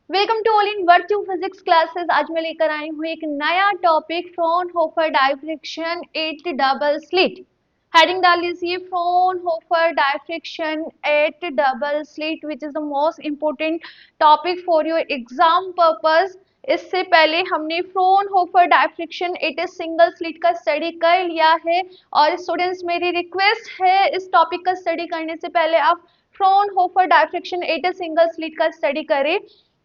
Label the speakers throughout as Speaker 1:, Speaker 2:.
Speaker 1: Welcome to all in virtue physics classes. आज मैं लेकर आई हूँ एक नया topic, Fraunhofer diffraction at double slit. Heading डाल लीजिए Fraunhofer diffraction at double slit, which is the most important topic for your exam purpose. इससे पहले हमने Fraunhofer diffraction at a single slit का स्टडी कर लिया है, और स्टूडेंट्स मेरी रिक्वेस्ट है इस टॉपिक का स्टडी करने से पहले आप Fraunhofer diffraction at a single slit का स्टडी करें,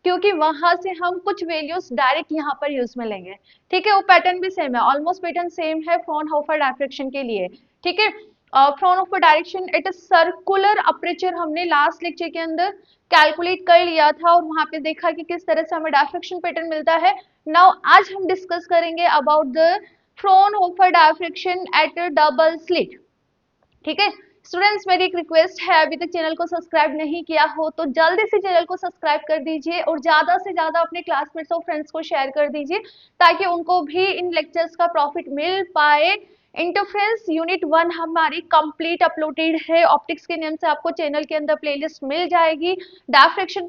Speaker 1: क्योंकि वहां से हम कुछ वैल्यूज डायरेक्ट यहाँ पर यूज में लेंगे। ठीक है, वो पैटर्न भी सेम है, ऑलमोस्ट पैटर्न सेम है फ्रॉनहोफर डायफ्रेक्शन के लिए। ठीक है, Fraunhofer direction at a circular aperture हमने लास्ट लेक्चर के अंदर कैलकुलेट कर लिया था, और वहां पे देखा कि किस तरह से हमें डायफ्रेक्शन पैटर्न मिलता है। नाउ आज हम डिस्कस करेंगे about the Fraunhofer diffraction at a double slit. ठीक है स्टूडेंट्स, मेरी एक रिक्वेस्ट है, अभी तक चैनल को सब्सक्राइब नहीं किया हो तो जल्दी से चैनल को सब्सक्राइब कर दीजिए, और ज्यादा से ज्यादा अपने क्लासमेट्स और फ्रेंड्स को शेयर कर दीजिए ताकि उनको भी इन लेक्चर्स का प्रॉफिट मिल पाए। इंटरफेरेंस यूनिट 1 हमारी कंप्लीट अपलोडेड है, ऑप्टिक्स के नेम से आपको चैनल के अंदर प्लेलिस्ट मिल जाएगी। डायफ्रेक्शन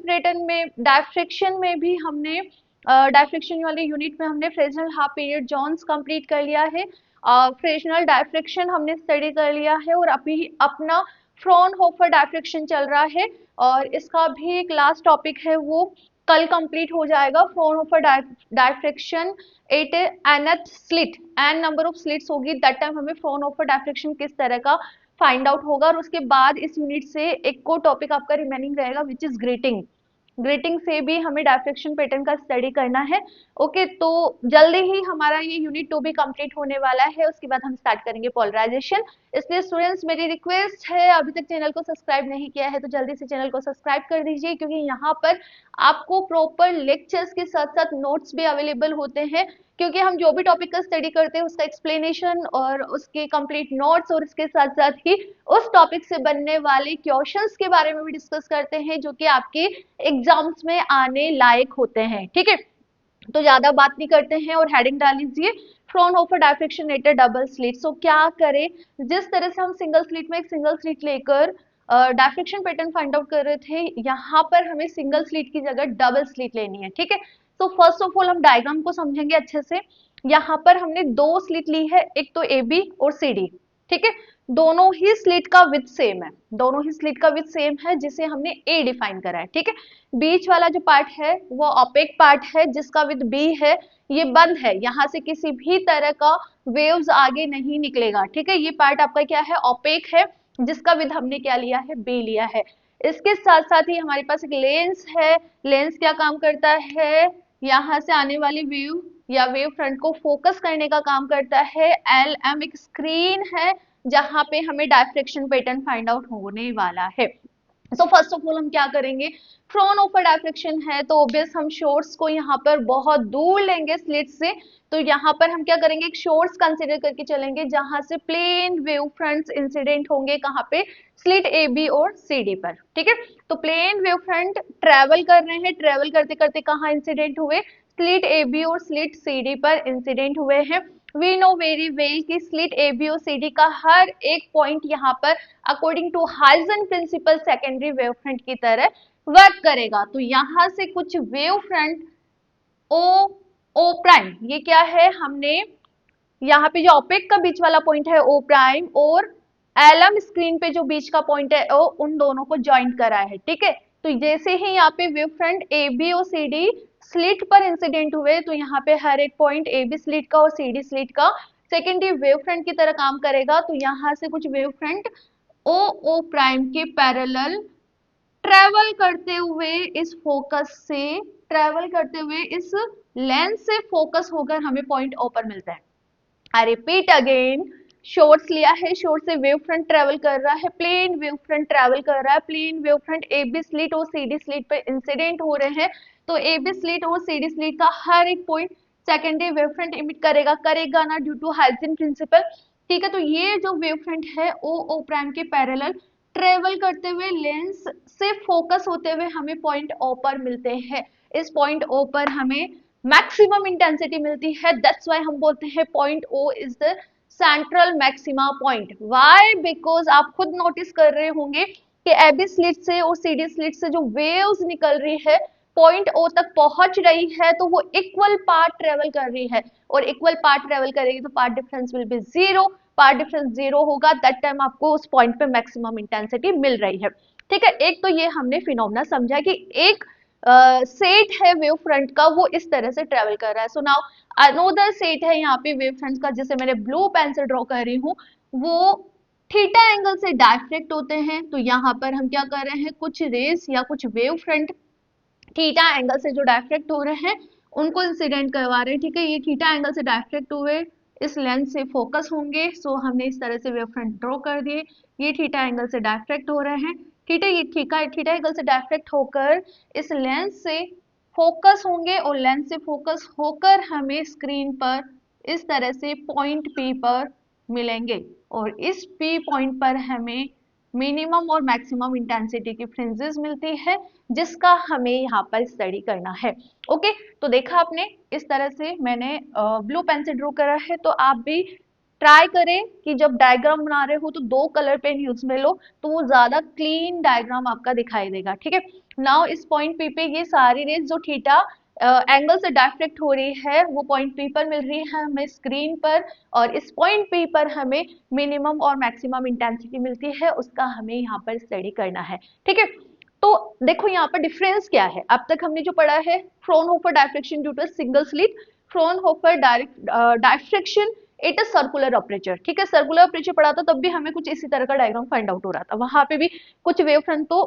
Speaker 1: में भी हमने डायफ्रेक्शन वाले यूनिट में हमने Fresnel half period zones complete कर लिया है, फ्रेशनल डायफ्रेक्शन हमने स्टडी कर लिया है, और अभी अपना फ्रॉनहोफर डायफ्रेक्शन चल रहा है, और इसका भी एक लास्ट टॉपिक है वो कल कंप्लीट हो जाएगा। Fraunhofer diffraction at nth slit, n number of slits होगी, दैट टाइम हमें फ्रॉनहोफर डायफ्रेक्शन किस तरह का फाइंड आउट होगा, और उसके बाद इस यूनिट से एक को टॉपिक आपका रिमेनिंग रहेगा विच इज ग्रेटिंग। ग्रेटिंग से भी हमें डायफ्रेक्शन पैटर्न का स्टडी करना है। ओके, तो जल्दी ही हमारा ये यूनिट 2 भी कंप्लीट होने वाला है, उसके बाद हम स्टार्ट करेंगे पोलराइजेशन। इसलिए स्टूडेंट्स मेरी रिक्वेस्ट है, अभी तक चैनल को सब्सक्राइब नहीं किया है तो जल्दी से चैनल को सब्सक्राइब कर दीजिए, क्योंकि यहाँ पर आपको प्रॉपर लेक्चर्स के साथ साथ नोट्स भी अवेलेबल होते हैं, क्योंकि हम जो भी टॉपिक का स्टडी करते हैं उसका एक्सप्लेनेशन और उसके कंप्लीट नोट्स, और इसके साथ साथ ही उस टॉपिक से बनने वाले क्वेश्चंस के बारे में भी डिस्कस करते हैं जो कि आपके एग्जाम्स में आने लायक होते हैं। ठीक है, तो ज्यादा बात नहीं करते हैं और हेडिंग डाल लीजिए Fraunhofer diffraction at a double slit. So क्या करें, जिस तरह से हम सिंगल स्लिट में एक सिंगल स्लिट लेकर डायफ्रेक्शन पैटर्न फाइंड आउट कर रहे थे, यहाँ पर हमें सिंगल स्लिट की जगह डबल स्लिट लेनी है। ठीक है, तो फर्स्ट ऑफ ऑल हम डायग्राम को समझेंगे अच्छे से। यहाँ पर हमने दो स्लिट ली है, एक तो ए बी और सी डी। ठीक है, दोनों ही स्लिट का विथ सेम है, दोनों ही स्लिट का विथ सेम है, जिसे हमने ए डिफाइन करा है। ठीक है, बीच वाला जो पार्ट है वो ओपेक पार्ट है जिसका विद बी है, ये बंद है, यहाँ से किसी भी तरह का वेव्स आगे नहीं निकलेगा। ठीक है, ये पार्ट आपका क्या है, ओपेक है, जिसका विद हमने क्या लिया है, बी लिया है। इसके साथ साथ ही हमारे पास एक लेंस है। लेंस क्या काम करता है, यहाँ से आने वाली वेव या वेव फ्रंट को फोकस करने का काम करता है। एल एम एक स्क्रीन है जहां पे हमें डायफ्रेक्शन पैटर्न फाइंड आउट होने वाला है। सो फर्स्ट ऑफ ऑल हम क्या करेंगे, फ्रॉनहोफर डायफ्रेक्शन है तो ऑब्वियस हम शोर्स को यहाँ पर बहुत दूर लेंगे स्लिट से। तो यहाँ पर हम क्या करेंगे, एक शोर्स कंसीडर करके चलेंगे जहां से प्लेन वेव फ्रंट्स इंसिडेंट होंगे, कहाँ पे, स्लिट ए बी और सी डी पर। ठीक है, तो प्लेन वेव फ्रंट ट्रेवल कर रहे हैं, ट्रेवल करते करते कहाँ इंसिडेंट हुए, स्लिट ए बी और स्लिट सी डी पर इंसिडेंट हुए हैं। वी नो वेरी वेल कि स्लिट ए बी और सी डी का हर एक पॉइंट यहाँ पर according to Huygens principle secondary wave front की तरह वर्क करेगा। तो यहां से कुछ wave front O O prime, ये क्या है, हमने यहाँ पे जो ओपेक का बीच वाला पॉइंट है ओ प्राइम, और एलम स्क्रीन पे जो बीच का पॉइंट है ओ, उन दोनों को ज्वाइंट करा है। ठीक है, तो जैसे ही यहाँ पे वेव फ्रंट ए बी और सी डी स्लिट पर इंसिडेंट हुए, तो यहाँ पे हर एक पॉइंट ए बी स्लिट का और सी डी स्लिट का सेकेंडरी वेव फ्रंट की तरह काम करेगा। तो यहाँ से कुछ wave front O O prime के पैरेलल ट्रेवल करते हुए इस फोकस से, ट्रेवल करते हुए इस लेंस से फोकस होकर हमें पॉइंट ओ पर मिलता है। आई रिपीट अगेन, शोर्स लिया है, शोर्स से वेव फ्रंट ट्रेवल कर रहा है, प्लेन वेव फ्रंट ट्रेवल कर रहा है, plane wave front A B slit और सी डी स्लिट पे इंसिडेंट हो रहे हैं। तो ए बी स्लिट और सी डी स्लिट का हर एक point secondary wave front emit करेगा, करेगा ना, ड्यू टू हाइजन प्रिंसिपल। ठीक है, तो ये जो वेव फ्रंट है ओ ओ प्राइम के पैरेलल ट्रेवल करते हुए लेंस से फोकस होते हुए हमें पॉइंट ओ पर मिलते हैं। इस पॉइंट ओ पर हमें मैक्सिमम इंटेंसिटी मिलती है, दैट्स व्हाई हम बोलते हैं point O is the central maxima point. Why, because आप खुद नोटिस कर रहे होंगे कि एबी स्लिट से और सीडी स्लिट से जो वेव्स निकल रही है, पॉइंट ओ तक पहुंच रही है तो वो इक्वल पाथ ट्रेवल कर रही है, और इक्वल पाथ ट्रेवल करेगी तो path difference will be zero. Path difference zero होगा, दैट टाइम आपको उस पॉइंट पे मैक्सिमम इंटेंसिटी मिल रही है। ठीक है, एक तो ये हमने फिनोमेना समझा कि एक सेट है वेव फ्रंट का, वो इस तरह से ट्रेवल कर रहा है। सो नाउ अनोदर सेट है यहाँ पे वेव फ्रंट का, जिसे मैंने ब्लू पेन से ड्रॉ कर रही हूँ, वो थीटा एंगल से डायफ्रेक्ट होते हैं। तो यहाँ पर हम क्या कर रहे हैं, कुछ रेज या कुछ वेव फ्रंट थीटा एंगल से जो डायफ्रेक्ट हो रहे हैं उनको इंसिडेंट करवा रहे हैं। ठीक है, ये थीटा एंगल से डायफ्रेक्ट हुए, इस लेंस से फोकस होंगे। सो हमने इस तरह से वेव फ्रंट ड्रॉ कर दिए, ये थीटा एंगल से डायफ्रेक्ट हो रहे हैं। ठीक है, ये थीटा एंगल से डायफ्रेक्ट होकर इस लेंस से फोकस होंगे, और लेंस से फोकस होकर हमें स्क्रीन पर इस तरह से पॉइंट पी पर मिलेंगे, और इस पी पॉइंट पर हमें मिनिमम और मैक्सिमम इंटेंसिटी की फ्रिंजेस मिलती है, जिसका हमें यहाँ पर स्टडी करना है। ओके, तो देखा आपने, इस तरह से मैंने ब्लू पेन से ड्रॉ करा है। तो आप भी ट्राई करें कि जब डायग्राम बना रहे हो तो दो कलर पेन यूज में लो, तो वो ज्यादा क्लीन डायग्राम आपका दिखाई देगा। ठीक है, नाउ इस पॉइंट पी पे ये सारी रेज जो थीटा एंगल से डायफ्रेक्ट हो रही है वो पॉइंट पी पर मिल रही है हमें स्क्रीन पर, और इस पॉइंट पी पर हमें मिनिमम और मैक्सिमम इंटेंसिटी मिलती है, उसका हमें यहाँ पर स्टडी करना है। ठीक है, तो देखो यहाँ पर डिफरेंस क्या है। अब तक हमने जो पढ़ा है Fraunhofer diffraction due to single slit, Fraunhofer diffraction it is circular aperture. ठीक है, सर्कुलर अपर्चर पढ़ा था, तब भी हमें कुछ इसी तरह का डायग्राम फाइंड आउट हो रहा था। वहां पे भी कुछ वेव फ्रंट तो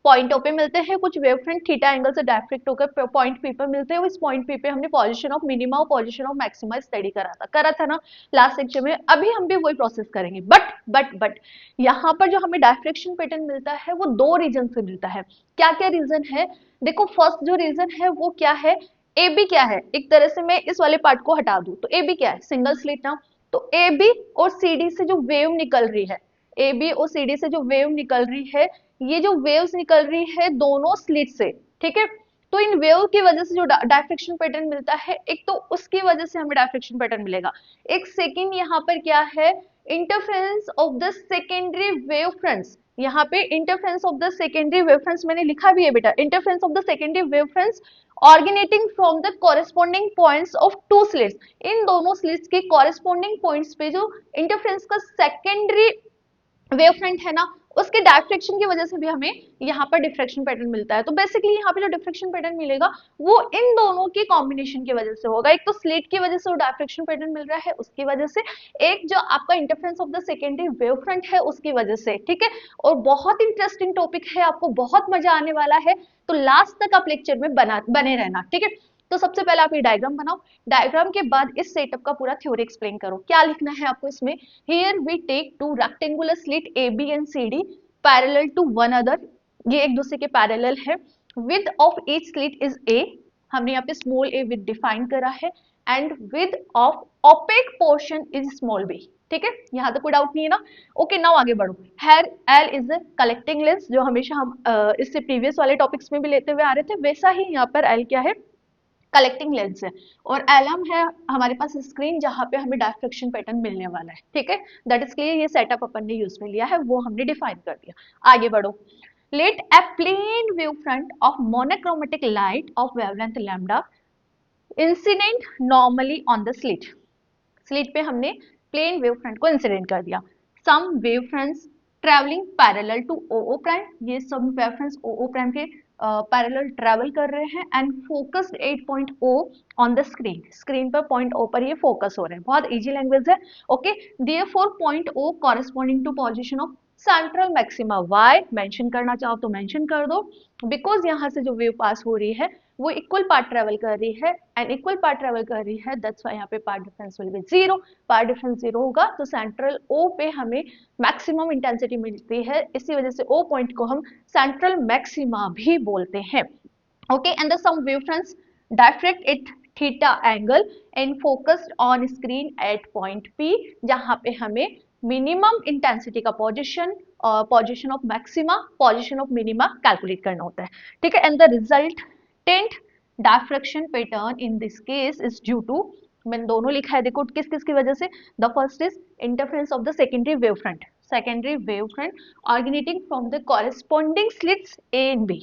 Speaker 1: पॉइंट ओ पे मिलते हैं, कुछ वेव फ्रंट थीटा एंगल से डायफ्रेक्ट होकर पॉइंट पी पर मिलते हैं। इस पॉइंट पी पे हमने पोजीशन ऑफ मिनिमा और पोजीशन ऑफ मैक्सिमा स्टडी करा था ना लास्ट सेक्शन में। अभी हम भी वही प्रोसेस करेंगे, बट यहाँ पर जो हमें डायफ्रेक्शन पैटर्न मिलता है वो दो रीजन से मिलता है। क्या क्या रीजन है, देखो फर्स्ट जो रीजन है वो क्या है, ए बी क्या है। एक तरह से मैं इस वाले पार्ट को हटा दूं तो ए बी क्या है, सिंगल स्लिट ना। तो ए बी और सी डी से जो वेव निकल रही है, ए बी और सी डी से जो वेव निकल रही है, ये जो वेव्स निकल रही है दोनों स्लिट से। ठीक है, तो इन वेव की वजह से जो डायफ्रेक्शन पैटर्न मिलता है, एक तो उसकी वजह से हमें डायफ्रेक्शन पैटर्न मिलेगा। एक सेकंड यहाँ पर क्या है, interference of the secondary wave fronts. यहाँ पे interference of the secondary wave fronts मैंने लिखा भी है बेटा, interference of the secondary wave fronts originating from the corresponding points of two slits. इन दोनों स्लिट्स के कॉरेस्पॉन्डिंग पॉइंट्स पे जो इंटरफेरेंस का सेकेंडरी वेव फ्रंट है ना, उसके डायफ्रेक्शन की वजह से भी हमें यहाँ पर डिफ्रेक्शन पैटर्न मिलता है। तो बेसिकली यहाँ पे जो डिफ्रेक्शन पैटर्न मिलेगा वो इन दोनों की कॉम्बिनेशन की वजह से होगा। एक तो स्लिट की वजह से वो डायफ्रेक्शन पैटर्न मिल रहा है उसकी वजह से, एक जो आपका interference of the secondary wave front है उसकी वजह से। ठीक है, और बहुत इंटरेस्टिंग टॉपिक है, आपको बहुत मजा आने वाला है, तो लास्ट तक आप लेक्चर में बने रहना। ठीक है, तो सबसे पहले आप ये डायग्राम बनाओ, डायग्राम के बाद इस सेटअप का पूरा थ्योरी एक्सप्लेन करो। क्या लिखना है आपको इसमें, here we take two rectangular slit A B and C D parallel to one other, ये एक दूसरे के पैरेलल है। Width of each slit is a, हमने यहाँ पे स्मॉल ए विद डिफाइन करा है, and width of opaque portion is small b. ठीक है, यहाँ तक कोई डाउट नहीं है ना। ओके, नाउ आगे बढ़ो। Here L is the collecting lens, जो हमेशा हम इससे प्रीवियस वाले टॉपिक्स में भी लेते हुए आ रहे थे, वैसा ही यहाँ पर एल क्या है, कलेक्टिंग लेंस है। और एलम है हमारे पास स्क्रीन, जहां पे हमें डायफ्रेक्शन पैटर्न मिलने वाला है। ठीक है, दैट इज क्लियर, ये सेटअप अपन ने यूज में लिया है, वो हमने डिफाइन कर दिया। आगे बढ़ो। Let a plane wave front of monochromatic light of wavelength lambda incident normally on the slit. Slit पे हमने प्लेन वेव फ्रंट को इंसिडेंट कर दिया। Some wave fronts travelling parallel to O prime, ये सब वेव फ्रंट्स ओ प्राइम के parallel travel कर रहे हैं, and focused 8 point O on the screen, screen पर पॉइंट ओ पर ये फोकस हो रहे हैं। बहुत इजी लैंग्वेज है। Okay, therefore point O corresponding to position of central maxima. Why mention करना चाहो तो मेंशन कर दो, बिकॉज यहाँ से जो वेव पास हो रही है वो इक्वल पार्ट ट्रेवल कर रही है, एंड इक्वल पार्ट ट्रेवल कर रही है, दैट्स व्हाई यहाँ पे path difference will be zero. Path difference zero होगा तो सेंट्रल ओ पे हमें मैक्सिमम इंटेंसिटी मिलती है, इसी वजह से ओ पॉइंट को हम सेंट्रल मैक्सिमा भी बोलते हैं। Okay, and the some wave fronts diffract it theta angle and focused on screen at point P, जहाँ पे हमें मिनिमम इंटेंसिटी का पोजीशन और position of maxima, position of minima calculate करना होता है। ठीक है, and the resultant diffraction pattern in this case is due to, मैंने दोनों लिखा है, देखो किस किस की वजह से। The first is interference of the secondary wave front, secondary wave front originating from the corresponding slits A and B.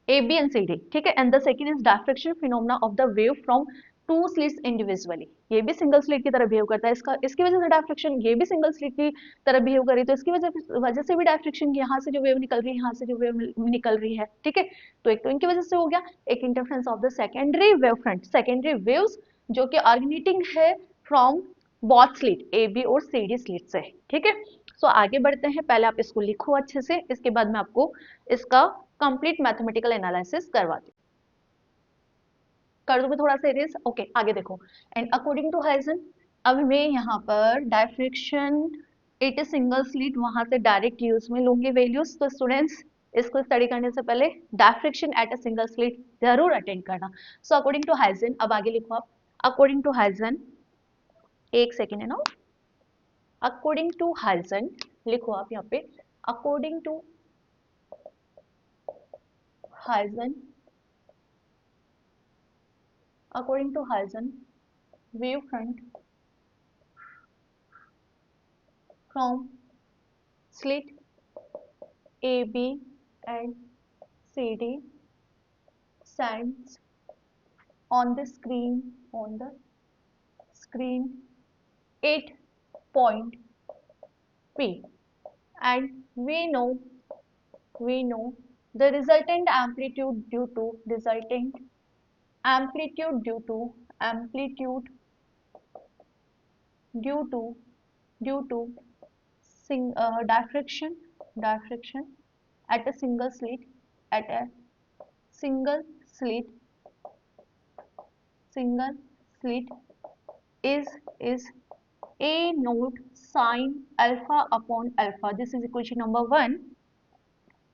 Speaker 1: A B and C D, ठीक है। And the second is diffraction phenomena of the wave from two slits individually, ये भी single slit की तरह behave करता है, इसका इसकी वजह से डायफ्रैक्शन, ये भी सिंगल स्लिट की तरह बिहेव करी, तो इसकी वजह से भी डायफ्रैक्शन, यहाँ से जो वेव निकल रही है, यहाँ से जो वेव निकल रही है, ठीक है। तो एक तो इनकी वजह से हो गया, एक interference of the secondary wave front, secondary waves जो कि ऑरिजिनेटिंग है from both slit A B और सी डी स्लिट से, ठीक है। सो आगे बढ़ते हैं, पहले आप इसको लिखो अच्छे से, इसके बाद मैं आपको इसका कंप्लीट मैथमेटिकल एनालिसिस करवाती हूँ। कर दूं मैं थोड़ा सा इरेज, ओके आगे देखो। एंड अकॉर्डिंग टू हाइजन, अब मैं यहाँ पर diffraction at a single slit वहां से डायरेक्ट यूज में लूंगी वैल्यूज। तो स्टूडेंट्स इसको स्टडी करने से पहले diffraction at a single slit जरूर अटेंड करना। सो अकॉर्डिंग टू हाइजन, अब आगे लिखो आप, अकॉर्डिंग टू हाइजन, एक सेकेंड है ना, अकॉर्डिंग टू हाइजन लिखो आप यहाँ पे, according to Huygens, according to Huygens, wave front from slit AB and CD sends on the screen 8 point P, and we know the resultant amplitude due to diffraction at a single slit single slit is a naught sin alpha upon alpha. This is equation number 1.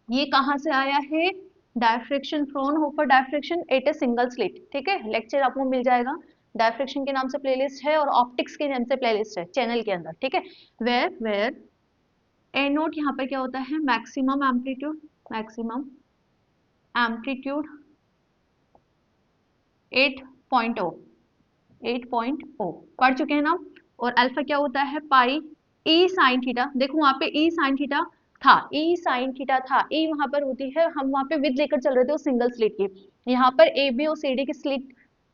Speaker 1: ये कहाँ से आया है, diffraction, Fraunhofer diffraction at a single slit, ठीक है। Lecture आपको मिल जाएगा, diffraction के नाम से प्लेलिस्ट है और ऑप्टिक्स के नाम से प्लेलिस्ट है चैनल के अंदर, ठीक है। वेयर ए नोट यहाँ पर क्या होता है, मैक्सिमम एम्पलीट्यूड 8.0 पढ़ चुके हैं ना। और अल्फा क्या होता है, पाई ई साइन थीटा, देखो वहां पे ई साइन थीटा था, ई साइन थीटा था, ई वहां पर होती है, हम वहां पे विद लेकर चल रहे थे उस सिंगल स्लिट की, यहाँ पर ए बी और सी डी की स्लिट,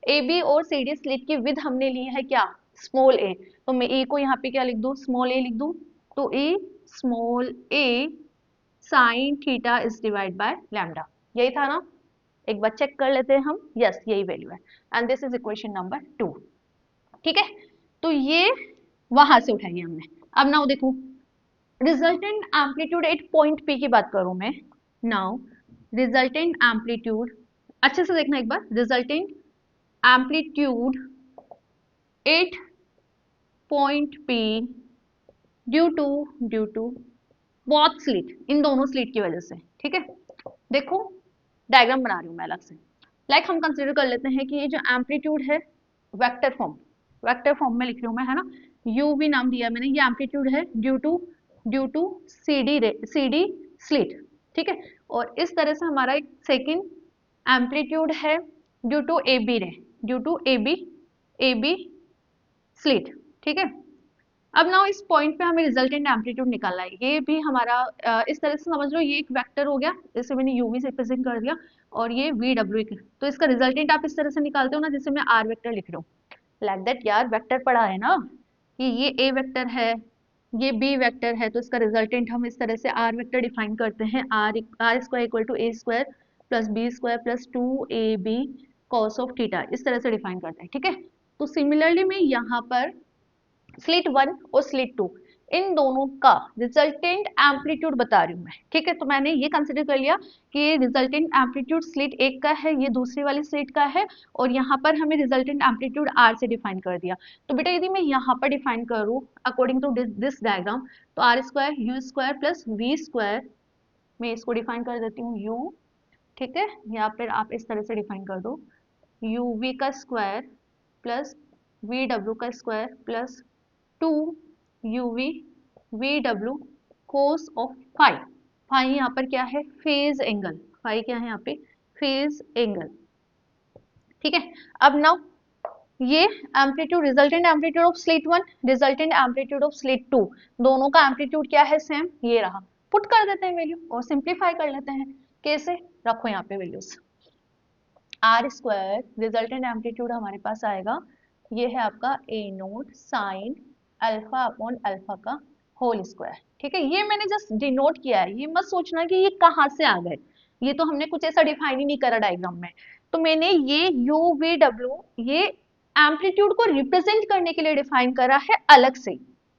Speaker 1: ए बी और सी डी स्लिट की विद हमने ली है क्या, स्मॉल ए, तो मैं ए को यहाँ पे क्या लिख दूं, स्मॉल ए लिख दूं, तो A small a sine theta is divide by lambda, यही था ना, एक बार चेक कर लेते हैं हम, यस यही वैल्यू है, and this is equation number 2, ठीक है। तो ये वहां से उठाई हमने। अब नाउ देखो, resultant amplitude at point P की बात करूं मैं, नाउ रिजल्टेंट एम्पलीट्यूड, अच्छे से देखना एक बार, resultant amplitude at point P due to both slit, इन दोनों स्लिट की वजह से, ठीक है। देखो डायग्राम बना रही हूं मैं अलग से, लाइक हम कंसीडर कर लेते हैं कि ये जो एम्पलीट्यूड है वेक्टर फॉर्म में लिख रही हूं मैं, है ना, यू भी नाम दिया मैंने, ये एम्पलीट्यूड है due to C D slit, ठीक है। और इस तरह से हमारा एक सेकंड एम्पलीट्यूड है due to A B slit, ठीक है। अब ना इस पॉइंट पे हमें रिजल्टेंट एम्पलीट्यूड निकालना है, ये भी हमारा इस तरह से समझ लो, ये एक वेक्टर हो गया, इसे मैंने यूवी से रिप्रेजेंट कर दिया, और ये वी डब्ल्यू, तो इसका रिजल्टेंट आप इस तरह से निकालते हो ना, जैसे मैं आर वेक्टर लिख रहा हूँ, लाइक दैट, यार वेक्टर पढ़ा है ना कि ये ए वेक्टर है, ये बी वेक्टर है, तो इसका रिजल्टेंट हम इस तरह से आर वेक्टर डिफाइन करते हैं, R square equal to a square plus b square plus 2ab cos of theta, इस तरह से डिफाइन करते हैं, ठीक है। तो सिमिलरली मैं यहाँ पर स्लिट 1 और स्लिट 2 इन दोनों का रिजल्टेंट एम्पलीट्यूड बता रही हूँ मैं, ठीक है। तो मैंने ये कंसिडर कर लिया कि रिजल्टेंट एम्पलीट्यूड स्लिट 1 का है, ये दूसरी वाली स्लिट का है, और यहाँ पर हमें रिजल्टेंट एम्पलीट्यूड आर से डिफाइन कर दिया। तो बेटा यदि मैं यहाँ पर डिफाइन करूँ अकॉर्डिंग टू दिस डायग्राम, तो R square U square plus V square, मैं इसको डिफाइन कर देती हूँ यू, ठीक है, या फिर आप इस तरह से डिफाइन कर दो, यू वी का स्क्वायर प्लस वी डब्ल्यू का square plus 2 UV V W cos of phi, phi यहाँ पर क्या है, फेज एंगल, फाई क्या है यहाँ पे, फेज एंगल, ठीक है। अब नाउ ये amplitude, resultant amplitude of slit 1, resultant amplitude of slit 2, दोनों का एम्पलीट्यूड क्या है, सेम, ये रहा, पुट कर देते हैं वैल्यू और सिंप्लीफाई कर लेते हैं, कैसे, रखो यहाँ पे values. R square resultant amplitude हमारे पास आएगा, ये है आपका A naught sine alpha upon alpha का होल स्क्वायर। ठीक है, ये मैंने जस्ट डिनोट किया है, ये मत सोचना कि ये कहाँ से आ गए, ये तो हमने कुछ ऐसा डिफाइन ही नहीं करा डायग्राम में। तो मैंने ये यू वी डब्ल्यू ये एम्पलीट्यूड को रिप्रेजेंट करने के लिए डिफाइन करा है अलग से।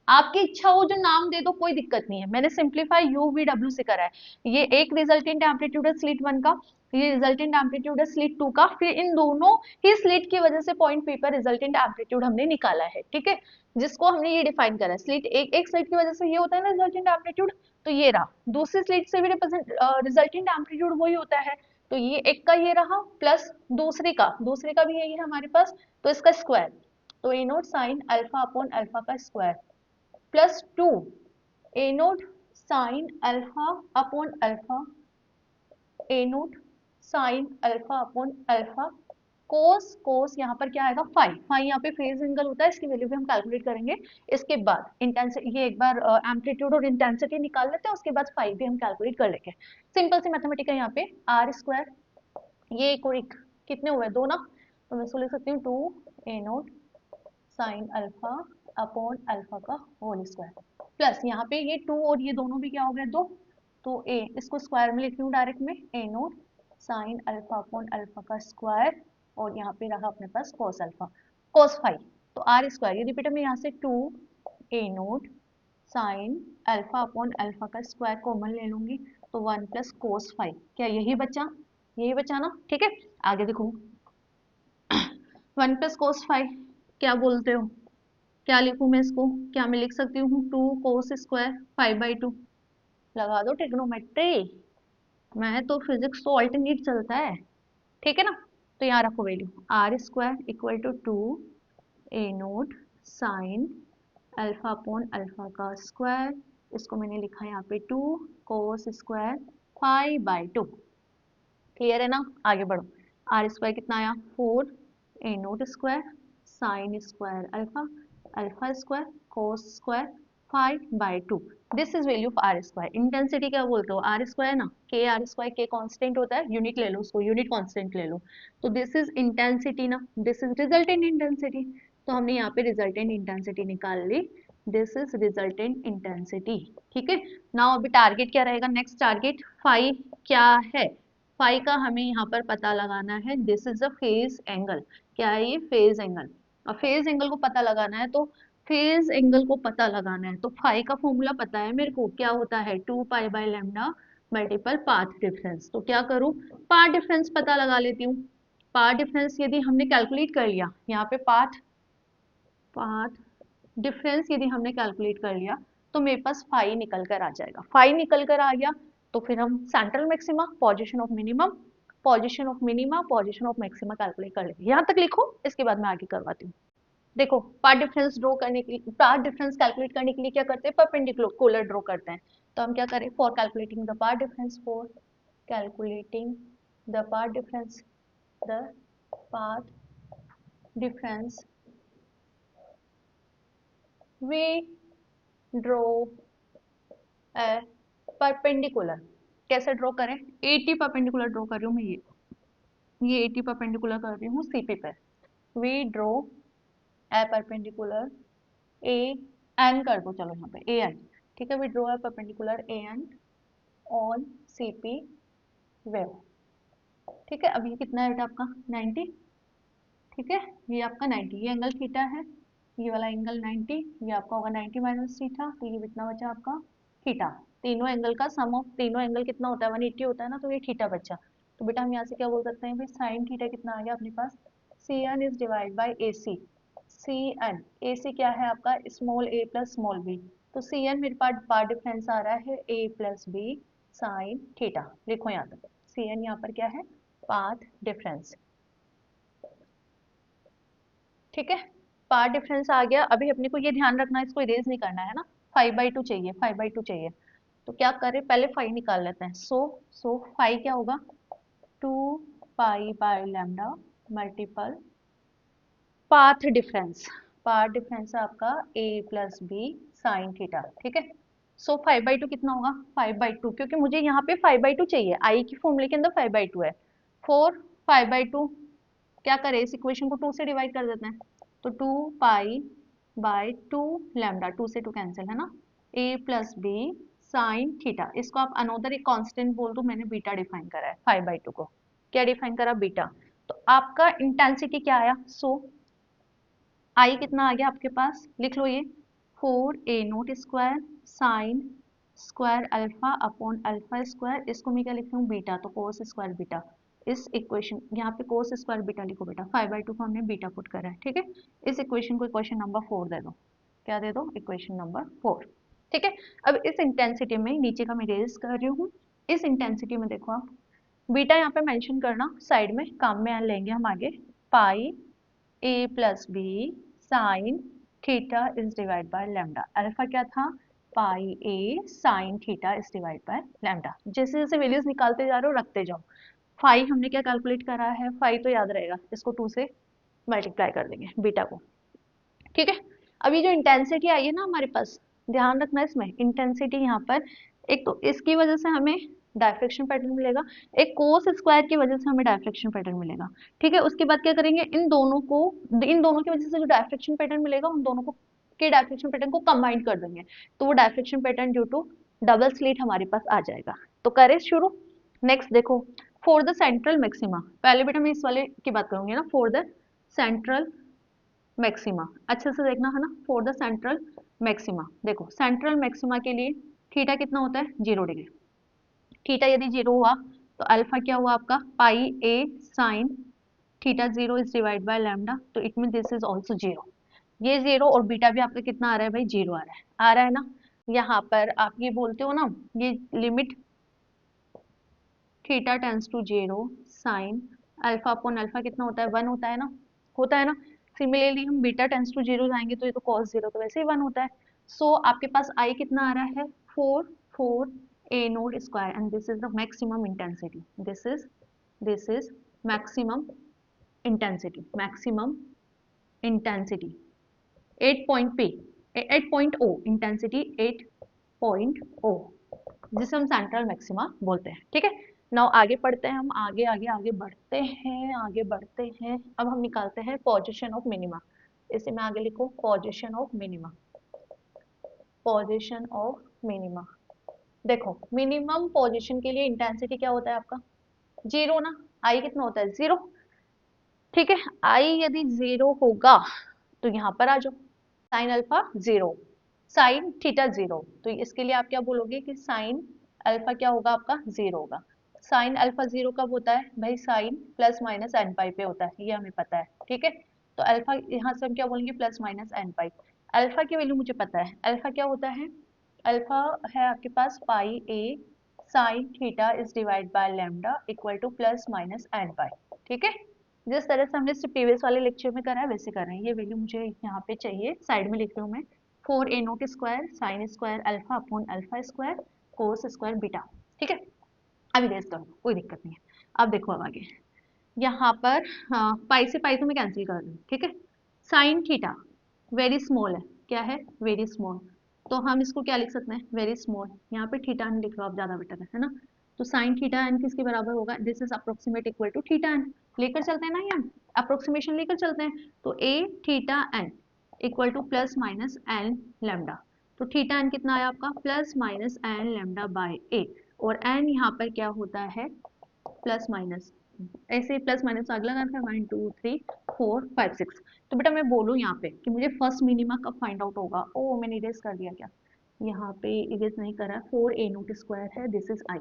Speaker 1: आपकी इच्छा हो जो नाम दे दो, कोई दिक्कत नहीं है, मैंने सिंप्लीफाई यू वी डब्ल्यू से करा है। ये एक रिजल्टेंट एम्पलीट्यूड है स्लिट 1 का, ये रिजल्टेंट एम्पलीट्यूड है स्लिट 2 का, फिर इन दोनों ही स्लिट की वजह से पॉइंट पी पर रिजल्टेंट एम्पलीट्यूड हमने निकाला है। ठीक है, जिसको हमने ये डिफाइन करा है, स्लिट एक स्लिट की वजह से ये होता है ना रिजल्टेंट एम्पलीट्यूड, तो ये रहा। दूसरी स्लिट से भी रिजल्टेंट एम्पलीट्यूड वही होता है, तो ये एक का ये रहा प्लस दूसरे का भी यही है हमारे पास, तो इसका स्क्वायर, तो A naught sine alpha upon alpha का square plus 2 A naught sine alpha upon alpha A naught sine alpha upon alpha cos यहाँ पर क्या आएगा फाई यहाँ पे फेज एंगल होता है, इसकी वैल्यू भी हम कैलकुलेट करेंगे। इसके बाद इंटेंसिटी, ये एक बार एम्पलीट्यूड और इंटेंसिटी निकाल लेते हैं, उसके बाद फाई भी हम कैलकुलेट कर लेंगे। सिंपल सी मैथमेटिक है यहाँ पे, आर स्क्वायर ये एक और एक कितने हुए दो ना, तो मैं इसको लिख सकती हूँ 2 ए naught sine alpha upon alpha का होल स्क्वायर प्लस यहाँ पे ये 2 और ये दोनों भी क्या हो गए 2, तो ए इसको स्क्वायर में लिख रही हूँ डायरेक्ट में, A naught sine alpha upon alpha का स्क्वायर और यहाँ पे रहा अपने पास कोस अल्फा कोस फाई, तो आर स्क्वायर ये रिपीट में यहाँ से 2 ए naught sine alpha upon alpha का स्क्वायर कॉमन ले लूंगी, तो 1 प्लस कोस फाई, क्या यही बचा ना। ठीक है, आगे देखो 1 प्लस कोस फाई क्या बोलते हो, क्या लिखूं मैं इसको, क्या मैं लिख सकती हूँ 2 कोस स्क्वायर 5/2, लगा दो ट्रिग्नोमेट्री, मैं तो फिजिक्स तो ऑल्टरनेट चलता है। ठीक है ना, तो यहाँ रखो value R square equal to 2 A naught sine alpha upon alpha का स्क्वायर, इसको मैंने लिखा है यहाँ पे 2 कोस स्क्वायर 5/2। क्लियर है ना, आगे बढ़ो। आर स्क्वायर कितना आया 4 A naught square sine square alpha alpha square cos square 5/2, this is value of R square. Intensity क्या बोलते हो आर स्क्वायर ना, के आर स्क्वायर के कांस्टेंट होता है, यूनिट ले लो उसको, यूनिट कांस्टेंट ले लो, तो दिस इज इंटेंसिटी ना, दिस इज रिजल्टेंट इंटेंसिटी, तो हमने यहाँ पे रिजल्टेंट इंटेंसिटी निकाल ली, दिस इज रिजल्टेंट इंटेंसिटी। ठीक है, नाउ अभी टारगेट क्या रहेगा, नेक्स्ट टारगेट फाई क्या है, फाई का हमें यहाँ पर पता लगाना है, this is a phase angle, क्या है ये फेज एंगल, और फेज एंगल को पता लगाना है, तो फेज एंगल को पता लगाना है तो फाई का फॉर्मूला पता है मेरे को, क्या होता है 2 पाई/लैम्डा मल्टीपल पाथ डिफरेंस, तो क्या करूँ पाथ डिफरेंस पता लगा लेती हूँ। पाथ डिफरेंस यदि हमने कैलकुलेट कर लिया, यहाँ पे पाथ पाथ डिफरेंस यदि हमने कैलकुलेट कर लिया, तो मेरे पास फाई निकल कर आ जाएगा, फाई निकल कर आ गया, तो फिर हम central maxima position of minimum position of minima position of maxima calculate कर लेंगे। यहाँ तक लिखो, इसके बाद मैं आगे करवाती हूँ। देखो पाथ डिफरेंस ड्रॉ करने के लिए, पाथ डिफरेंस कैलकुलेट करने के लिए क्या करते हैं, परपेंडिकुलर ड्रॉ करते हैं, तो हम क्या करें for calculating the path difference, for calculating the path difference, the path difference we draw a perpendicular, कैसे ड्रॉ करें 80 परपेंडिकुलर ड्रॉ कर रही हूँ मैं, ये 80 परपेंडिकुलर कर रही हूँ सीपी पर, we draw a perpendicular A N कर दो, चलो यहाँ पे ए एन, ठीक है, we draw a perpendicular A N on CP wave. ठीक है, अब ये कितना है बेटा आपका 90, ठीक है, ये आपका 90, ये एंगल थीटा है, ये वाला एंगल 90, ये आपका होगा 90 माइनस थीटा, तो ये कितना बचा आपका थीटा, तीनों एंगल का सम ऑफ तीनों एंगल कितना होता है 180 होता है ना, तो ये थीटा बचा, तो बेटा हम यहाँ से क्या बोल सकते हैं भाई साइन थीटा कितना आ गया अपने पास, C N is divide by A C, C N A C क्या है आपका small A plus small B, तो सी एन मेरे पास पार्ट डिफरेंस आ रहा है ए प्लस बी साइन थीटा, लिखो यहाँ तक सी एन यहाँ पर क्या है पाथ डिफरेंस। ठीक है, पार्ट डिफरेंस आ गया, अभी अपने को ये ध्यान रखना है इसको इरेज नहीं करना है ना, 5/2 चाहिए 5/2 चाहिए, तो क्या करें पहले फाई निकाल लेते हैं, सो फाई क्या होगा 2 पाई/लैम्डा मल्टीपल पाथ डिफरेंस है आपका a plus B sine theta. ठीक है, सो 5/2 कितना होगा, 5/2, क्योंकि मुझे यहाँ पे 5/2 चाहिए, आई की फॉर्मूले के अंदर 5/2 है। 5/2 क्या करें, इस इक्वेशन को 2 से डिवाइड कर देते हैं, तो 2 पाई/2 लैम्डा, 2 से 2 कैंसिल है ना, a plus B sine theta, इसको आप अनोदर एक कांस्टेंट बोल दो, मैंने बीटा डिफाइन करा है 5/2 को, क्या डिफाइन करा, बीटा। तो आपका इंटेंसिटी क्या आया, आई कितना आ गया आपके पास, लिख लो ये 4a0 square sine square alpha upon alpha square, इसको मैं क्या लिख रही हूँ, बीटा, तो कोस स्क्वायर बीटा, इस इक्वेशन यहाँ पे कोस स्क्वायर बीटा लिखो बेटा, 5/2 को हमने बीटा पुट करा है, ठीक है। इस इक्वेशन को इक्वेशन नंबर 4 दे दो, क्या दे दो, इक्वेशन नंबर 4, ठीक है। अब इस इंटेंसिटी में नीचे का मैं रेज कर रही हूँ, इस इंटेंसिटी में देखो आप, बीटा यहाँ पे मेंशन करना साइड में, काम में लेंगे हम आगे, pi A plus B sine theta is divide by lambda, alpha क्या था, pi A sine theta is divide by lambda. जैसे जैसे वैल्यूज निकालते जा रहे हो रखते जाओ। फाई हमने क्या कैलकुलेट करा है, फाई तो याद रहेगा, इसको 2 से मल्टीप्लाई कर देंगे बीटा को, ठीक है। अभी जो इंटेंसिटी आई है ना हमारे पास, ध्यान रखना इसमें, इंटेंसिटी यहाँ पर एक तो इसकी वजह से हमें डायफ्रेक्शन पैटर्न मिलेगा, एक कोस स्क्वायर की वजह से हमें डायफ्रेक्शन पैटर्न मिलेगा, ठीक है। उसके बाद क्या करेंगे, इन दोनों की वजह से जो डायफ्रेक्शन पैटर्न मिलेगा उन दोनों को के डायफ्रेक्शन पैटर्न को कंबाइन कर देंगे, तो वो diffraction pattern due to double slit हमारे पास आ जाएगा। तो करें शुरू। नेक्स्ट देखो, फॉर द सेंट्रल मैक्सिमा, पहले बेटा मैं इस वाले की बात करूंगी ना, फॉर द सेंट्रल मैक्सिमा, अच्छे से देखना है ना, फॉर द सेंट्रल मैक्सिमा, देखो सेंट्रल मैक्सिमा के लिए थीटा कितना होता है, 0 डिग्री, थीटा यदि 0 हुआ तो अल्फा क्या हुआ आपका, pi A sine theta 0 is divide by lambda, तो it mean this is also 0, ये 0 और बीटा भी आपका कितना आ रहा है भाई, 0 आ रहा है, आ रहा है ना। यहाँ पर आप ये बोलते हो ना, ये limit theta tends to 0 sine alpha upon alpha कितना होता है, 1 होता है ना, होता है ना। सिमिलरली हम बीटा टेंस टू 0 जाएंगे तो ये तो cos 0 तो वैसे ही 1 होता है। सो आपके पास आई कितना आ रहा है, 4 a0 square, and this is the maximum intensity, this is maximum intensity, maximum intensity 8.0 intensity 8.0, जिसे हम सेंट्रल मैक्सिमा बोलते हैं, ठीक है। नाउ आगे पढ़ते हैं हम, आगे आगे आगे बढ़ते हैं, आगे बढ़ते हैं। अब हम निकालते हैं पोजीशन ऑफ मिनिमा, इसे मैं आगे लिखूं, position of minima, position of minima. देखो मिनिमम पोजीशन के लिए इंटेंसिटी क्या होता है आपका, 0 ना, आई कितना होता है, 0, ठीक है। आई यदि 0 होगा तो यहाँ पर आ जाओ, साइन अल्फा 0 साइन थीटा 0, तो इसके लिए आप क्या बोलोगे कि साइन अल्फा क्या होगा आपका, 0 होगा। साइन अल्फा 0 कब होता है भाई, साइन प्लस माइनस एन पाई पे होता है, ये हमें पता है, ठीक है। तो अल्फा यहाँ से हम क्या बोलेंगे, प्लस माइनस एन पाई, अल्फा की वैल्यू मुझे पता है, अल्फा क्या होता है, अल्फा है आपके पास pi A sine theta is divide by lambda equal to plus minus N pi, ठीक है। जिस तरह से हमने प्रीवियस वाले लेक्चर में करा है वैसे कर रहे हैं, ये वैल्यू मुझे यहाँ पे चाहिए, साइड में लिख रही हूँ मैं, 4a0 square sine square alpha upon alpha square cos square beta, ठीक है। अभी रेस कर दो, कोई दिक्कत नहीं है। अब देखो अब आगे, यहाँ पर हाँ, पाई से पाई तो मैं कैंसिल कर दूँ, ठीक है। साइन थीटा वेरी स्मॉल है, क्या है, वेरी स्मॉल, तो हम इसको क्या लिख सकते हैं, वेरी स्मॉल, यहाँ पे थीटा एन लिख लो आप, ज्यादा बेटर है ना। तो साइन थीटा एन किसके बराबर होगा, this is approximate equal to theta n, लेकर चलते हैं ना, यहाँ अप्रोक्सीमेशन लेकर चलते हैं, तो A theta N equal to plus minus N lambda, तो थीटा एन कितना आया आपका, plus minus N lambda by A, और एन यहाँ पर क्या होता है, प्लस माइनस, ऐसे प्लस माइनस अगला लगाना है, 1 2 3 4 5 6। तो बेटा मैं बोलूँ यहाँ पे कि मुझे फर्स्ट मिनिमा कब फाइंड आउट होगा, ओ मैंने इरेज कर दिया क्या, यहाँ पे इरेज नहीं करा, 4a0 स्क्वायर है, दिस इज आई।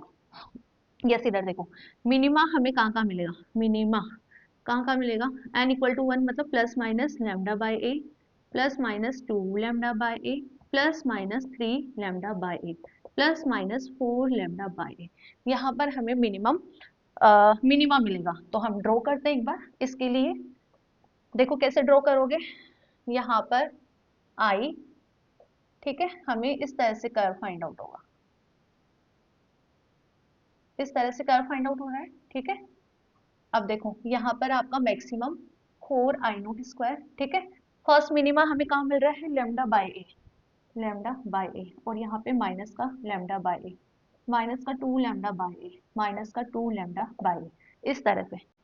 Speaker 1: यस इधर देखो, मिनिमा हमें कहाँ कहाँ मिलेगा, मिनिमा कहाँ कहाँ मिलेगा, n इक्वल टू 1 मतलब plus minus lambda by A, plus minus 2 lambda by A, plus minus 3 lambda by A, plus minus 4 lambda by A, यहाँ पर हमें मिनिमम मिनिमा मिलेगा। तो हम ड्रॉ करते हैं एक बार इसके लिए, देखो कैसे ड्रॉ करोगे, यहाँ पर आई, ठीक है, हमें इस तरह से कर्व फाइंड आउट होगा, इस तरह से कर्व फाइंड आउट हो रहा है, ठीक है। अब देखो यहाँ पर आपका मैक्सिमम 4 आई नोट स्क्वायर, ठीक है। फर्स्ट मिनिमा हमें कहाँ मिल रहा है, lambda by A, lambda by A, और यहाँ पे माइनस का लैम्डा बाय ए, माइनस का 2 लैम्डा बाय ए, माइनस का 2 लैम्डा बाय ए, इस तरह से।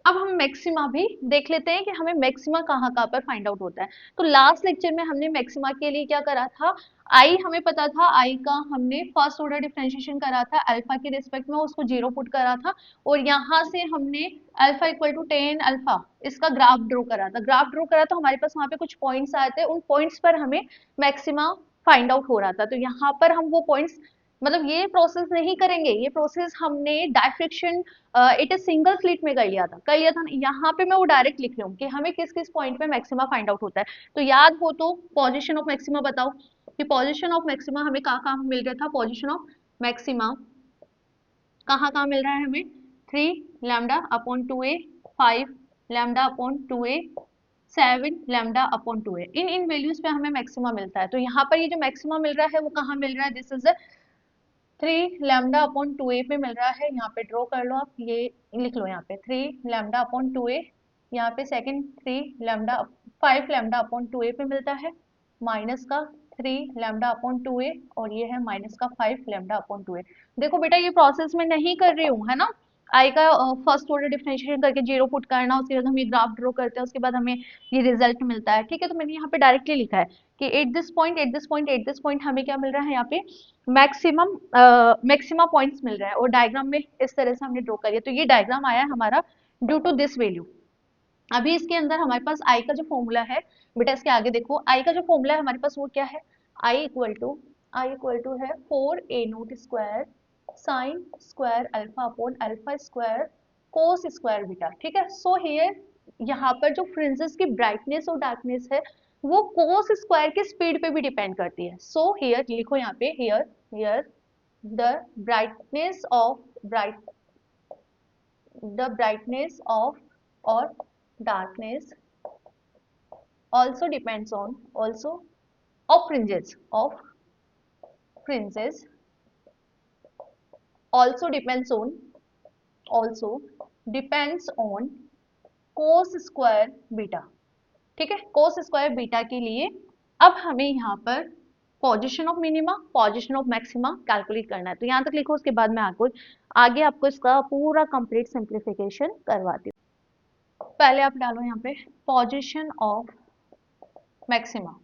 Speaker 1: अब हम मैक्सिमा भी देख लेते हैं कि हमें मैक्सिमा कहाँ कहाँ पर फाइंड आउट होता है। तो लास्ट लेक्चर में हमने मैक्सिमा के लिए क्या करा था, आई हमें पता था, आई का हमने फर्स्ट ऑर्डर डिफरेंशिएशन करा था, अल्फा के रिस्पेक्ट में उसको 0 पुट करा था, और यहाँ से हमने अल्फा इक्वल टू 10 अल्फा इसका ग्राफ ड्रॉ करा था। ग्राफ ड्रॉ करा तो हमारे पास वहां पे कुछ पॉइंट्स आए थे, उन पॉइंट्स पर हमें मैक्सिमा फाइंड आउट हो रहा था। तो यहाँ पर हम वो पॉइंट्स, मतलब ये प्रोसेस नहीं करेंगे, ये प्रोसेस हमने डायफ्रिक्शन इट इज सिंगल स्लिट में कर लिया था ना। यहाँ पे मैं वो डायरेक्ट लिख रही हूँ कि हमें किस किस पॉइंट पे मैक्सिमा फाइंड आउट होता है। तो याद हो तो पोजीशन ऑफ मैक्सिमा बताओ कि पोजीशन ऑफ मैक्सिमा हमें कहाँ कहाँ मिल गया था। पोजीशन ऑफ मैक्सिमा कहाँ कहाँ मिल रहा है हमें, 3 lambda upon 2a, 5 lambda upon 2a, 7 lambda upon 2a, इन वैल्यूज पे हमें मैक्सिमा मिलता है। तो यहाँ पर ये जो मैक्सिमा मिल रहा है वो कहाँ मिल रहा है, this is 3 lambda upon 2a पे मिल रहा है। यहाँ पे ड्रॉ कर लो आप, ये लिख लो यहाँ पे 3 लैम्डा अपॉन 2a, यहाँ पे second 3 lambda 5 lambda upon 2a पे मिलता है, माइनस का 3 लैम्डा अपॉन 2a, और ये है माइनस का 5 लैम्डा अपॉन 2a। देखो बेटा ये प्रोसेस में नहीं कर रही हूँ, है ना। आई का फर्स्ट ऑर्डर डिफरेंशिएशन करके 0 पुट करना, उसके बाद हम ये ग्राफ ड्रॉ करते हैं, उसके बाद हमें ये रिजल्ट मिलता है, ठीक है। तो मैंने यहाँ पे डायरेक्टली लिखा है कि at this point, at this point, at this point हमें क्या मिल रहा है, यहाँ पे मैक्सिमम मैक्सिमा पॉइंट्स मिल रहा है, और डायग्राम में इस तरह से हमने ड्रॉ करिए। तो ये डायग्राम आया है हमारा ड्यू टू दिस वैल्यू। अभी इसके अंदर हमारे पास आई का जो फॉर्मूला है, बेटा इसके आगे देखो, आई का जो फॉर्मूला है हमारे पास वो क्या है, आई इक्वल टू है 4a note square sine square alpha upon alpha square cos square beta, ठीक है। सो हियर यहाँ पर जो फ्रिंजेस की ब्राइटनेस और डार्कनेस है वो कोस स्क्वायर के स्पीड पे भी डिपेंड करती है। सो हियर लिखो यहाँ पे, here here the brightness of or darkness also depends on also of fringes also depends on cos square beta, ठीक है। cos स्क्वायर बीटा के लिए अब हमें यहाँ पर position of minima, position of maxima calculate करना है। तो यहाँ तक लिखो, उसके बाद मैं आगे आपको इसका पूरा कंप्लीट सिंप्लीफिकेशन करवाती हूँ। पहले आप डालो यहाँ पे पोजीशन ऑफ मैक्सिमा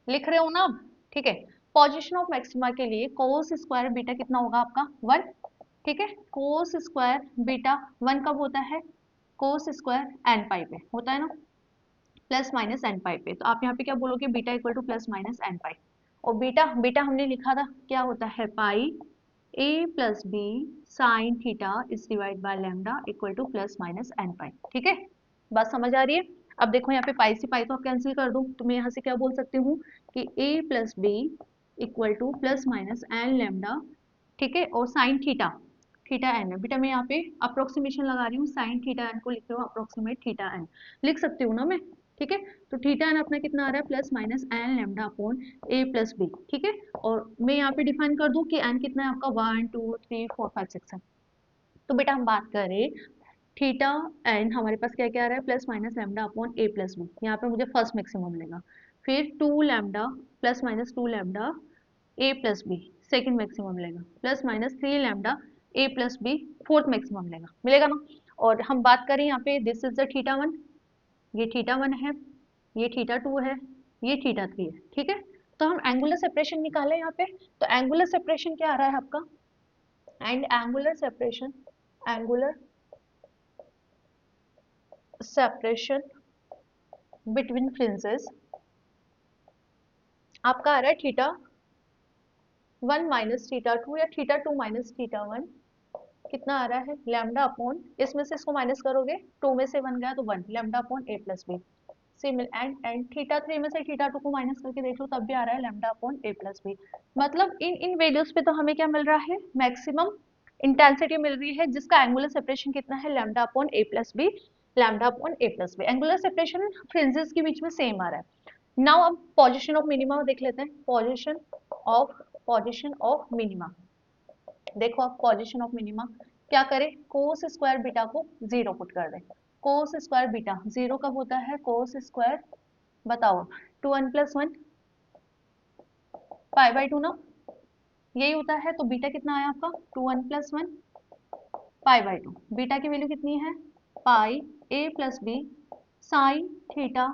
Speaker 1: लिख रहे हो ना अब, ठीक है। पोजीशन ऑफ मैक्सिमा के लिए कोस स्क्वायर बीटा कितना होगा आपका 1, ठीक है। कोस स्क्वायर बीटा 1 कब होता है, कोस स्क्वायर एन पाई पे होता है ना, प्लस माइनस एन पाई पे। तो आप यहाँ पे क्या बोलोगे, beta equal to plus minus N pi, और बीटा बीटा हमने लिखा था क्या होता है, pi A plus B sine theta is divide by lambda equal to plus minus N pi, ठीक है। बात समझ आ रही है। अब देखो यहाँ पे पाई से पाई तो आप कैंसिल कर दो, तो मैं यहाँ से क्या बोल सकती हूँ कि A plus B equal to plus minus N lambda, ठीक है। और साइन थीटा, थीटा एन है बेटा, मैं यहाँ पे अप्रोक्सीमेशन लगा रही हूँ, साइन थीटा एन को लिख रही हूँ अप्रोक्सीमेट थीटा एन, लिख सकती हूँ ना मैं, ठीक है। तो थीटा एन अपना कितना आ रहा है, plus minus N lambda upon ए प्लस बी, ठीक है। और मैं यहाँ पे डिफाइन कर दूं कि एन कितना है आपका 1 2 3 4 5 6 है। तो बेटा हम बात करें थीटा एन, हमारे पास क्या क्या आ रहा है, प्लस माइनस लैम्डा अपॉन ए प्लस बी, यहाँ पे मुझे फर्स्ट मैक्सिमम मिलेगा। फिर 2 लैम्डा प्लस माइनस 2 लैम्डा ए प्लस बी सेकेंड मैक्सिमम मिलेगा, प्लस माइनस 3 लैम्डा ए प्लस बी फोर्थ मैक्सिमम मिलेगा ना। और हम बात करें यहाँ पे, दिस इज द थीटा 1, ये थीटा 1 है, ये थीटा 2 है, ये थीटा 3 है, ठीक है। तो हम एंगुलर सेपरेशन निकालें यहाँ पे, तो एंगुलर सेपरेशन क्या आ रहा है आपका, and angular separation between fringes आपका आ रहा है थीटा 1 माइनस थीटा 2 या थीटा 2 माइनस थीटा 1, कितना आ रहा है, लैम्डा अपॉन, इसमें से इसको माइनस करोगे 2 में से 1 गया तो 1 लैम्डा अपॉन ए plus b, similarly theta 3 में से थीटा 2 को माइनस करके देख लो तब भी आ रहा है लैम्डा अपॉन ए प्लस बी। मतलब इन वैल्यूज पे तो हमें क्या मिल रहा है, मैक्सिमम इंटेंसिटी मिल रही है जिसका एंगुलर सेपरेशन कितना है, लैम्डा अपॉन ए प्लस बी, लैम्डा अपॉन ए plus B. Angular separation fringes के बीच में सेम आ रहा है। नाउ अब पोजीशन ऑफ मिनिमा देख लेते हैं, पोजीशन ऑफ मिनिमा देखो, अब पोजीशन ऑफ मिनिमा क्या करें, कोस स्क्वायर बीटा को 0 पुट कर दें। कोस स्क्वायर बीटा 0 कब होता है, कोस स्क्वायर बताओ, 2n+1 π/2 ना, यही होता है। तो बीटा कितना आया आपका, 2n+1 π/2। बीटा की वैल्यू कितनी है, pi a plus B sine theta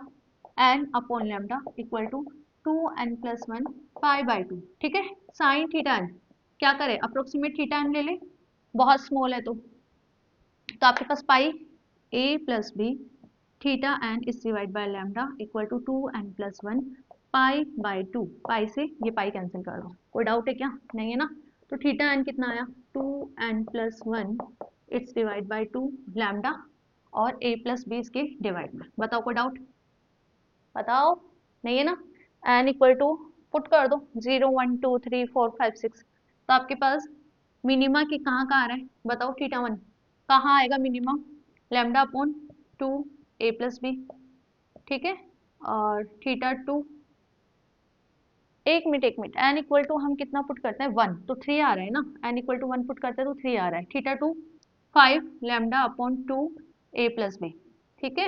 Speaker 1: n upon lambda equal to 2n+1 π/2। ठीक है, साइन थीटा एन क्या करे, अप्रोक्सीमेट थीटा एन ले ले, बहुत स्मॉल है तो आपके पास pi a plus b theta n is divide by lambda equal to 2n+1 π/2। Pi से ये पाई कैंसिल कर दो, कोई डाउट है क्या, नहीं है ना। तो थीटा एन कितना आया, 2n+1 it's divide by 2 lambda और a प्लस बी इसके डिवाइड में। बताओ कोई डाउट, बताओ, नहीं है ना। एन इक्वल टू पुट कर दो 0 1 2 3 4 5 6। तो आपके पास मिनिमा की कहाँ आ रहा है, बताओ, थीटा वन कहाँ आएगा minima, lambda upon 2 a plus B. ठीक है, और थीटा टू, एक मिनट एन इक्वल टू हम कितना पुट करते हैं 1, तो 3 आ रहा है ना, एन इक्वल टू 1 पुट करते हैं तो 3 आ रहा है। Theta two 5 lambda upon 2 a plus B. ठीक है,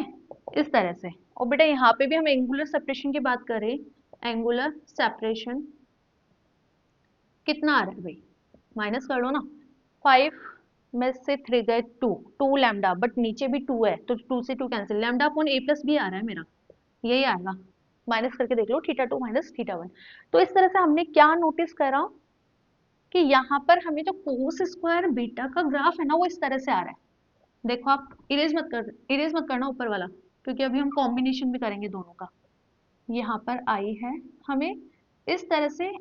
Speaker 1: इस तरह से। और बेटा यहाँ पे भी हम एंगुलर सेपरेशन की बात करें, एंगुलर सेपरेशन कितना आ रहा है भाई, माइनस कर लो ना, 5 में से 3 गए 2, 2 लैम्डा, बट नीचे भी 2 है तो 2 से 2 cancel, lambda upon a plus B आ रहा है मेरा, यही आएगा, माइनस करके देख लो, theta two minus theta one. तो इस तरह से हमने क्या नोटिस करा कि यहाँ पर हमें जो कोस स्क्वायर बीटा का ग्राफ है ना वो इस तरह से आ रहा है। देखो आप इरेज मत करना ऊपर वाला, क्योंकि अभी हम कॉम्बिनेशन भी करेंगे दोनों का। यहाँ पर आई है हमें इस तरह से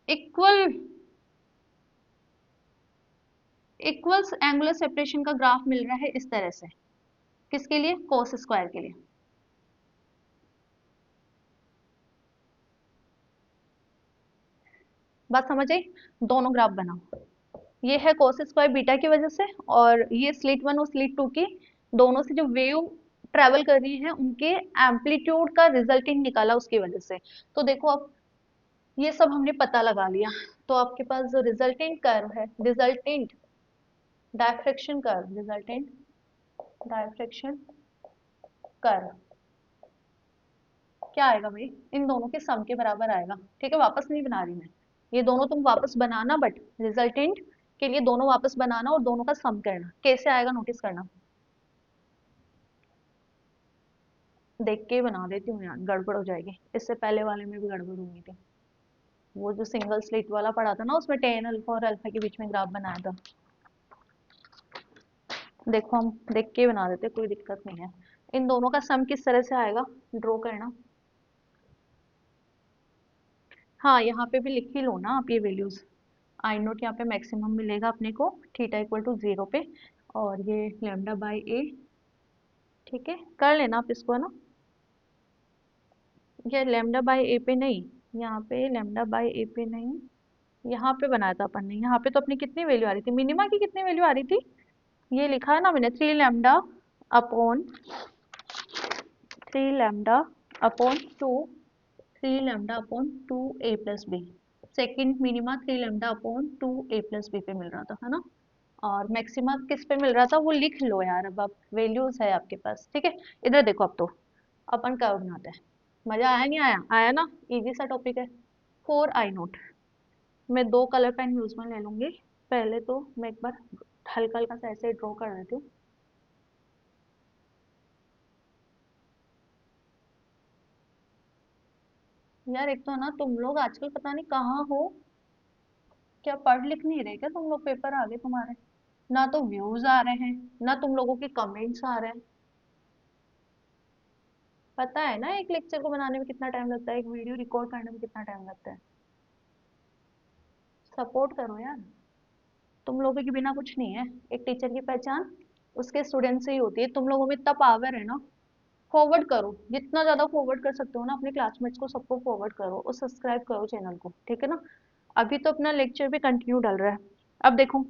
Speaker 1: इक्वल इक्वल्स एंगुलर सेपरेशन का ग्राफ मिल रहा है इस तरह से, किसके लिए, कोस स्क्वायर के लिए। बात समझ आई, दोनों ग्राफ बनाओ, ये है कोस स्क्वायर बीटा की वजह से, और ये स्लिट वन और स्लिट टू की दोनों से जो वेव ट्रेवल कर रही है उनके एम्पलीट्यूड का रिजल्टिंग निकाला उसकी वजह से। तो देखो अब ये सब हमने पता लगा लिया, तो आपके पास जो रिजल्टेंट कर्व है, resultant diffraction curve, resultant diffraction curve क्या आएगा भाई, इन दोनों के सम के बराबर आएगा। ठीक है, वापस नहीं बना रही मैं, ये दोनों तुम वापस बनाना, बट रिजल्टेंट के लिए दोनों वापस बनाना और दोनों का सम करना, कैसे आएगा नोटिस करना। देख के ही बना देती हूँ यार, गड़बड़ हो जाएगी, इससे पहले वाले में भी गड़बड़ हुई थी, वो जो सिंगल स्लिट वाला पढ़ा था ना उसमें टेन अल्फा और अल्फा के बीच में ग्राफ बनाया था। देखो हम देख के ही बना देते, कोई दिक्कत नहीं है। इन दोनों का सम किस तरह से आएगा, ड्रॉ करना। हाँ, यहाँ पे भी लिख ही लो ना आप ये वैल्यूज। आई नोट यहाँ पे मैक्सिमम मिलेगा अपने को थीटा इक्वल टू 0 पे, और ये लैम्डा बाई ए। ठीक है, कर लेना आप इसको, है ना। ये लैम्डा बाई ए पे नहीं, यहाँ पे लैम्डा बाई ए पे नहीं, यहाँ पे बनाया था अपन ने। यहाँ पे तो अपनी कितनी वैल्यू आ रही थी, मिनिमा की कितनी वैल्यू आ रही थी, ये लिखा है ना मैंने, 3 lambda upon 3 lambda upon 2, 3 lambda upon 2 A plus B. Second minima 3 lambda upon 2 A plus B पे मिल रहा था, है ना। और मैक्सिमा किस पे मिल रहा था वो लिख लो यार, अब आप वैल्यूज है आपके पास। ठीक है, इधर देखो, अब तो अपन कर्व बनाते हैं। मजा आया नहीं आया, आया ना, इजी सा टॉपिक है। 4 आई नोट, मैं 2 कलर पेन यूज में ले लूंगी। पहले तो मैं एक बार हल्का हल्का सा ऐसे ड्रॉ कर देती हूँ। यार एक तो ना तुम लोग आजकल पता नहीं कहाँ हो, क्या पढ़ लिख नहीं रहे क्या तुम लोग, पेपर आ गए तुम्हारे, ना तो व्यूज आ रहे हैं ना तुम लोगों के कमेंट्स आ रहे हैं। पता है ना एक लेक्चर को बनाने में कितना टाइम लगता है, एक वीडियो रिकॉर्ड करने में कितना टाइम लगता है। सपोर्ट करो यार, तुम लोगों के बिना कुछ नहीं है। एक टीचर की पहचान उसके स्टूडेंट से ही होती है। तुम लोगों में इतना पावर है ना, फॉरवर्ड करो, जितना ज्यादा फॉरवर्ड कर सकते हो ना अपने क्लासमेट्स को, सबको फॉरवर्ड करो और सब्सक्राइब करो चैनल को। ठीक है ना, अभी तो अपना लेक्चर भी कंटिन्यू डल रहा है। अब देखो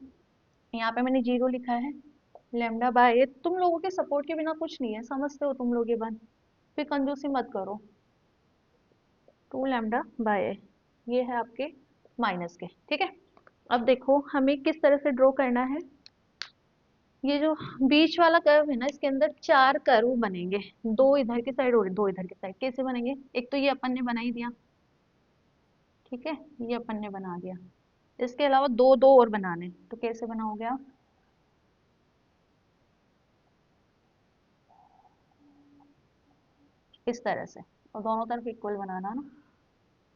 Speaker 1: यहाँ पे मैंने 0 लिखा है, लेमडा बाय, तुम लोगों के सपोर्ट के बिना कुछ नहीं है, समझते हो तुम लोग ये बात, फिर कंजूसी मत करो। 2 लैम्डा बाय, ये है आपके माइनस के। ठीक है, अब देखो हमें किस तरह से ड्रॉ करना है, ये जो बीच वाला कर्व है ना, इसके अंदर 4 कर्व बनेंगे, 2 इधर की साइड और 2 इधर की साइड। कैसे बनेंगे? एक तो ये अपन ने बना ही दिया, ठीक है, ये अपन ने बना दिया। इसके अलावा दो दो और बनाने, तो कैसे बनाओगे आप? इस तरह से, और दोनों तरफ इक्वल बनाना ना,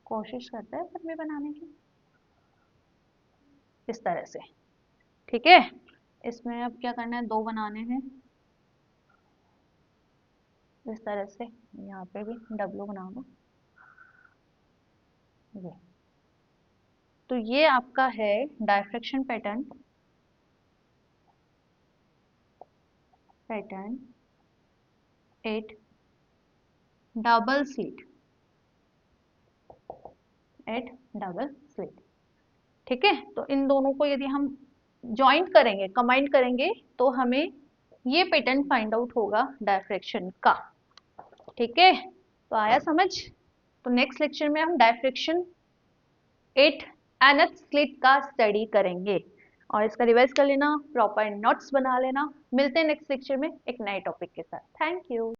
Speaker 1: कोशिश करते हैं अपन भी बनाने की, इस तरह से, ठीक है। इसमें अब क्या करना है, दो बनाने हैं इस तरह से। यहाँ पे भी डब्लू बना दो, ये। तो ये आपका है diffraction pattern, pattern at double slit, at double slit, ठीक है। तो इन दोनों को यदि हम ज्वाइंट करेंगे, कंबाइन करेंगे, तो हमें ये पैटर्न फाइंड आउट होगा डायफ्रेक्शन का, ठीक है। तो आया समझ? तो नेक्स्ट लेक्चर में हम डायफ्रेक्शन एट एनथ स्लिट का स्टडी करेंगे, और इसका रिवाइज कर लेना, प्रॉपर नोट्स बना लेना। मिलते हैं नेक्स्ट लेक्चर में एक नए टॉपिक के साथ। Thank you.